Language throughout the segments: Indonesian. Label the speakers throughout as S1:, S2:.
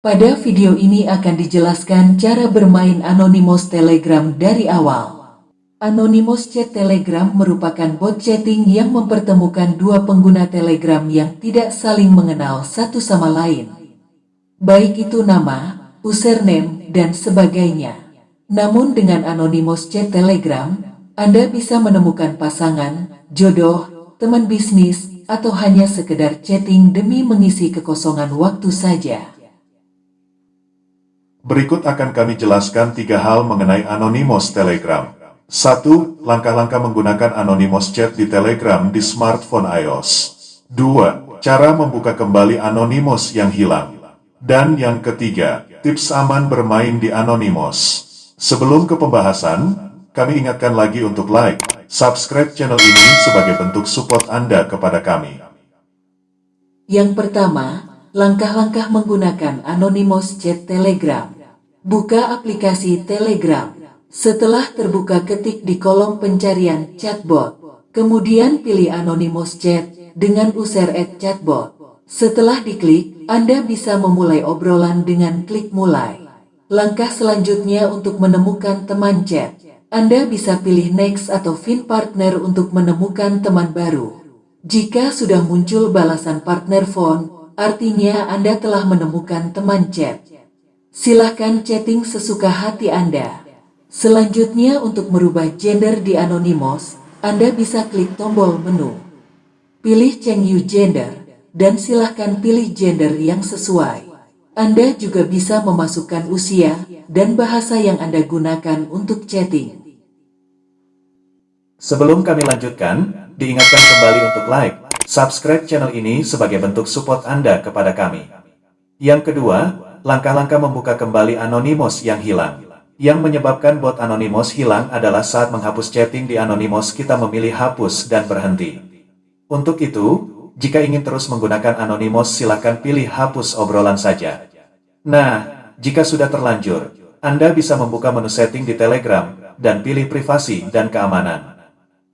S1: Pada video ini akan dijelaskan cara bermain Anonymous Telegram dari awal. Anonymous Chat Telegram merupakan bot chatting yang mempertemukan dua pengguna Telegram yang tidak saling mengenal satu sama lain. Baik itu nama, username, dan sebagainya. Namun dengan Anonymous Chat Telegram, Anda bisa menemukan pasangan, jodoh, teman bisnis, atau hanya sekedar chatting demi mengisi kekosongan waktu saja.
S2: Berikut akan kami jelaskan 3 hal mengenai Anonymous Telegram. 1. Langkah-langkah menggunakan Anonymous Chat di Telegram di smartphone iOS. 2. Cara membuka kembali Anonymous yang hilang. Dan yang ketiga, tips aman bermain di Anonymous. Sebelum ke pembahasan, kami ingatkan lagi untuk like, subscribe channel ini sebagai bentuk support Anda kepada kami.
S1: Yang pertama, langkah-langkah menggunakan Anonymous Chat Telegram. Buka aplikasi Telegram. Setelah terbuka, ketik di kolom pencarian chatbot. Kemudian pilih Anonymous Chat dengan user @chatbot. Setelah diklik, Anda bisa memulai obrolan dengan klik mulai. Langkah selanjutnya untuk menemukan teman chat. Anda bisa pilih next atau find partner untuk menemukan teman baru. Jika sudah muncul balasan partner phone, artinya Anda telah menemukan teman chat. Silahkan chatting sesuka hati Anda. Selanjutnya untuk merubah gender di Anonymous, Anda bisa klik tombol menu. Pilih change your gender, dan silahkan pilih gender yang sesuai. Anda juga bisa memasukkan usia dan bahasa yang Anda gunakan untuk chatting.
S3: Sebelum kami lanjutkan, diingatkan kembali untuk like, subscribe channel ini sebagai bentuk support Anda kepada kami. Yang kedua, langkah-langkah membuka kembali Anonymous yang hilang. Yang menyebabkan bot Anonymous hilang adalah saat menghapus chatting di Anonymous kita memilih hapus dan berhenti. Untuk itu, jika ingin terus menggunakan Anonymous silakan pilih hapus obrolan saja. Nah, jika sudah terlanjur, Anda bisa membuka menu setting di Telegram dan pilih privasi dan keamanan.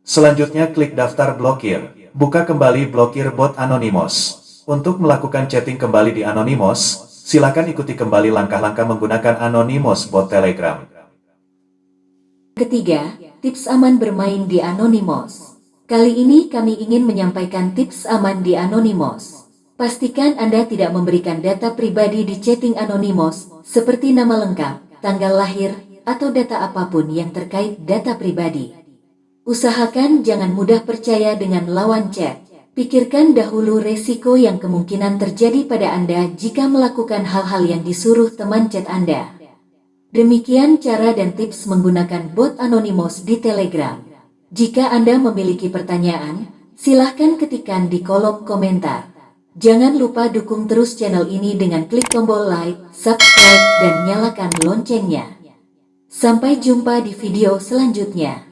S3: Selanjutnya klik daftar blokir, buka kembali blokir bot Anonymous. Untuk melakukan chatting kembali di Anonymous, silakan ikuti kembali langkah-langkah menggunakan Anonymous bot Telegram.
S4: Ketiga, tips aman bermain di Anonymous. Kali ini kami ingin menyampaikan tips aman di Anonymous. Pastikan Anda tidak memberikan data pribadi di chatting Anonymous, seperti nama lengkap, tanggal lahir, atau data apapun yang terkait data pribadi. Usahakan jangan mudah percaya dengan lawan chat. Pikirkan dahulu resiko yang kemungkinan terjadi pada Anda jika melakukan hal-hal yang disuruh teman chat Anda. Demikian cara dan tips menggunakan bot Anonymous di Telegram. Jika Anda memiliki pertanyaan, silahkan ketikkan di kolom komentar. Jangan lupa dukung terus channel ini dengan klik tombol like, subscribe, dan nyalakan loncengnya. Sampai jumpa di video selanjutnya.